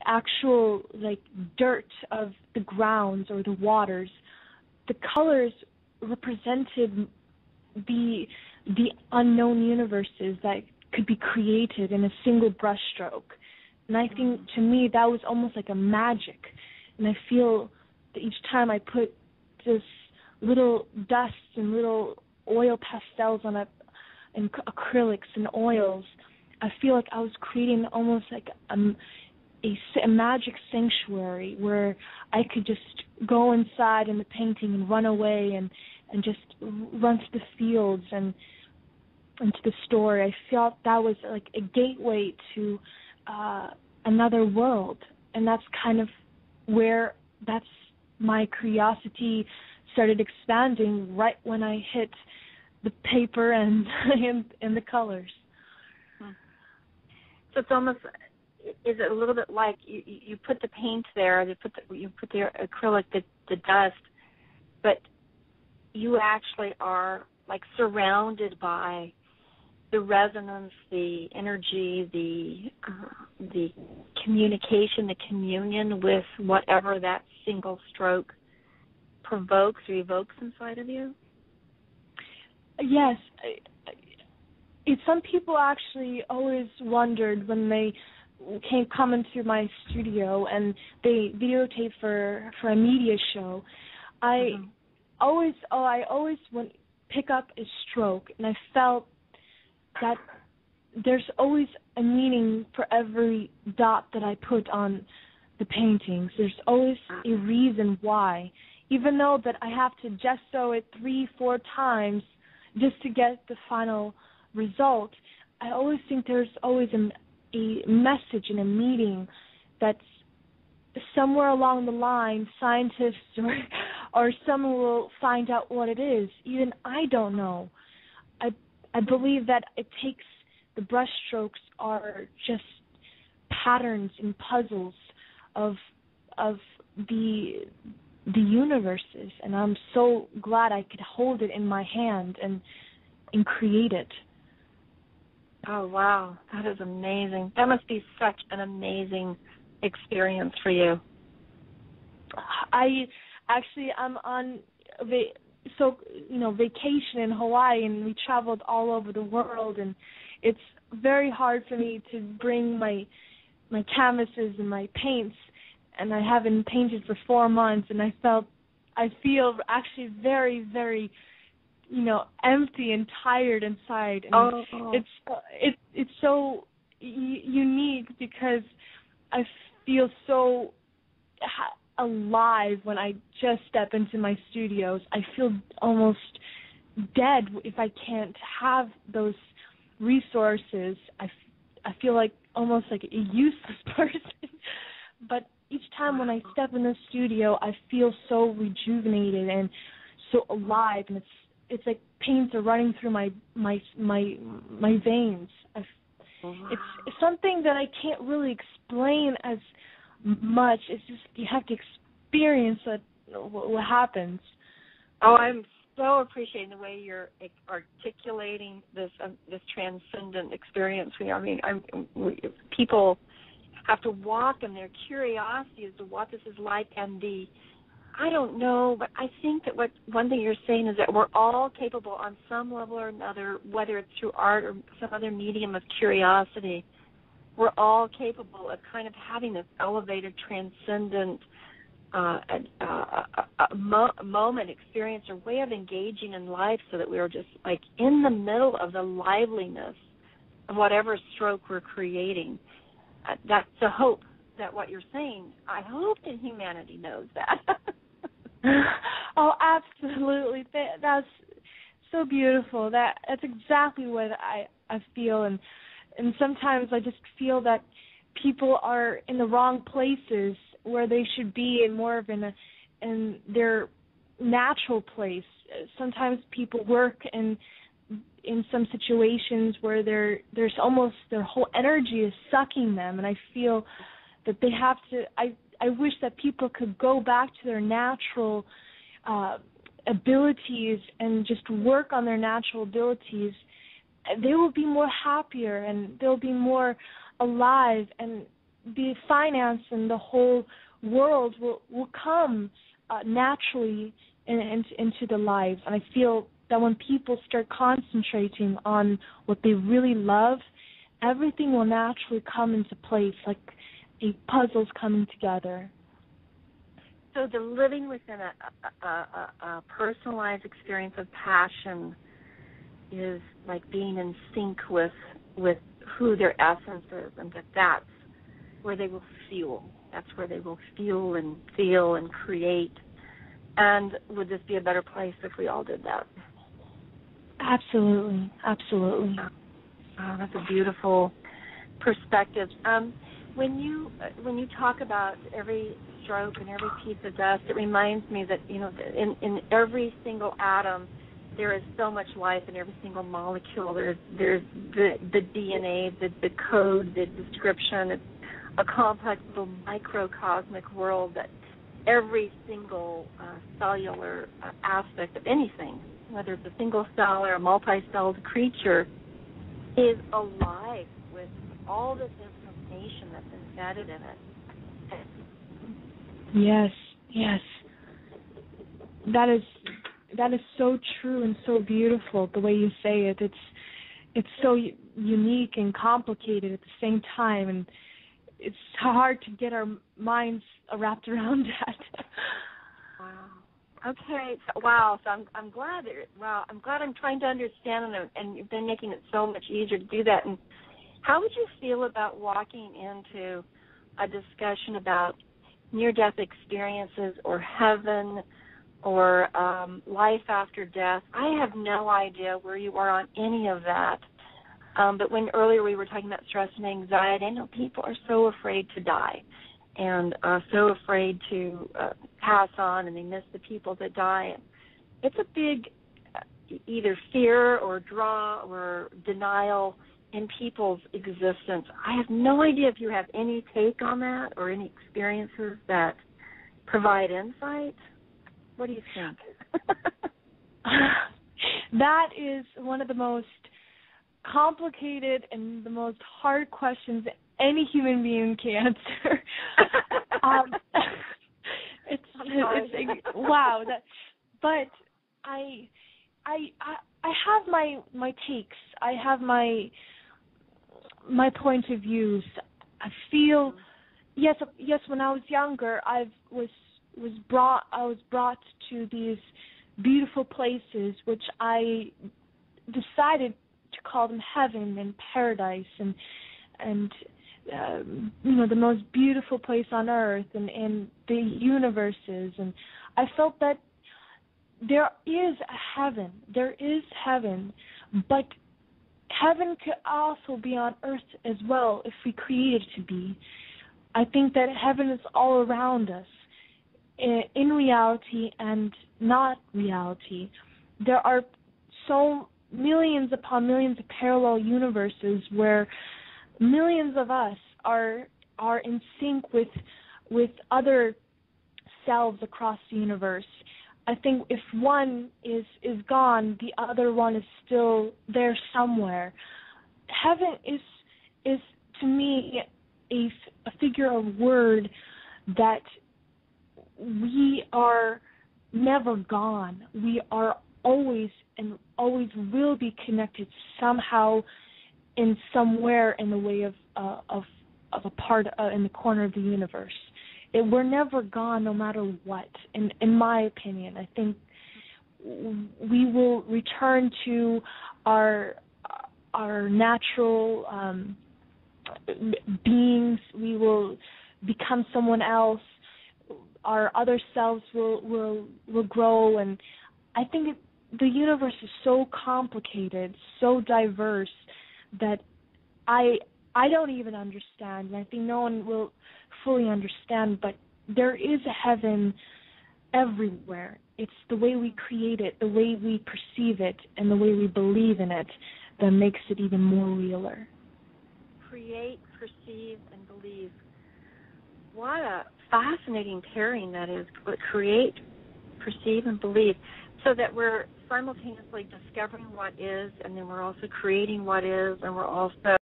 actual like dirt of the grounds or the waters. The colors represented the unknown universes that could be created in a single brushstroke. And I think, to me, that was almost like a magic. And I feel that each time I put this little dust and little oil pastels on it, and acrylics and oils, I feel like I was creating almost like a magic sanctuary where I could just go inside in the painting and run away and just run through the fields and into the story. I felt that was like a gateway to another world, and that's kind of where my curiosity started expanding right when I hit the paper and the colors. So it's almost, is it a little bit like you put the paint there, you put the acrylic, the dust, but you actually are like surrounded by the resonance, the energy, the communication, the communion with whatever that single stroke provokes or evokes inside of you? Yes. Some people actually always wondered when they come into my studio and they videotape for a media show. I always would pick up a stroke, and I felt that there's always a meaning for every dot that I put on the paintings. There's always a reason why, even though that I have to gesso it 3-4 times just to get the final result. I always think there's always a message and a meaning that's somewhere along the line, scientists or someone will find out what it is. Even I don't know. I believe that it takes, the brush strokes are just patterns and puzzles of the universes, and I'm so glad I could hold it in my hand and create it. Oh, wow. That is amazing. That must be such an amazing experience for you. I'm on vacation in Hawaii, and we traveled all over the world, and it's very hard for me to bring my canvases and my paints, and I haven't painted for 4 months, and I feel actually very, very, empty and tired inside. And it's so unique because I feel so alive when I just step into my studios. I feel almost dead if I can't have those resources. I feel like almost like a useless person. But each time when I step in the studio, I feel so rejuvenated and so alive, and it's like pains are running through my veins. It's something that I can't really explain as much. It's just you have to experience what happens. Oh, I'm so appreciating the way you're articulating this transcendent experience. People have to walk in their curiosity as to what this is like, and I don't know, but I think that one thing you're saying is that we're all capable on some level or another, whether it's through art or some other medium of curiosity, we're all capable of kind of having this elevated, transcendent moment, experience, or way of engaging in life, so that we are just like in the middle of the liveliness of whatever stroke we're creating. That's the hope that what you're saying. I hope that humanity knows that. Oh, absolutely. That's so beautiful. That's exactly what I feel, and sometimes I just feel that people are in the wrong places where they should be, and more of in their natural place. Sometimes people work in some situations where there's almost their whole energy is sucking them, and I feel that they have to. I wish that people could go back to their natural abilities and just work on their natural abilities. They will be more happier, and they'll be more alive, and the finance and the whole world will come naturally into their lives. And I feel that when people start concentrating on what they really love, everything will naturally come into place, like a puzzle's coming together. So the living within a personalized experience of passion is like being in sync with who their essence is, and that's where they will feel. That's where they will feel and feel and create. And would this be a better place if we all did that? Absolutely, absolutely. Oh, that's a beautiful perspective. When you talk about every stroke and every piece of dust, it reminds me that, you know, in every single atom there is so much life in every single molecule. There's the DNA, the code, the description. It's a complex little microcosmic world that every single cellular aspect of anything, whether it's a single cell or a multi-celled creature, is alive with all this information that's embedded in it. Yes, yes. That is so true and so beautiful, the way you say it. It's so unique and complicated at the same time, and it's hard to get our minds wrapped around that. Wow. Okay. Wow. So I'm glad. I'm glad I'm trying to understand, and you've been making it so much easier to do that. And how would you feel about walking into a discussion about near-death experiences or heaven or life after death? I have no idea where you are on any of that. But when earlier we were talking about stress and anxiety, I know people are so afraid to die and so afraid to pass on, and they miss the people that die. It's a big either fear or draw or denial in people's existence. I have no idea if you have any take on that or any experiences that provide insight. What do you think? That is one of the most complicated and the most hard questions any human being can answer. Wow. But I have my takes. I have my point of views. I feel yes. When I was younger, I was brought to these beautiful places, which I decided to call them heaven and paradise, and the most beautiful place on earth, and the universes. And I felt that there is a heaven. There is heaven, but heaven could also be on earth as well if we create it to be. I think that heaven is all around us, in reality and not reality. There are so millions upon millions of parallel universes where millions of us are in sync with other selves across the universe. I think if one is gone, the other one is still there somewhere. Heaven is to me a figure of word that we are never gone. We are always and always will be connected somehow, in somewhere in the way of a part in the corner of the universe. We're never gone, no matter what. In my opinion, I think we will return to our natural beings. We will become someone else. Our other selves will grow, and I think the universe is so complicated, so diverse, that I don't even understand, and I think no one will fully understand, but there is a heaven everywhere. It's the way we create it, the way we perceive it, and the way we believe in it that makes it even more realer. Create, perceive, and believe. What a fascinating pairing that is. Create, perceive, and believe, so that we're simultaneously discovering what is, and then we're also creating what is, and we're also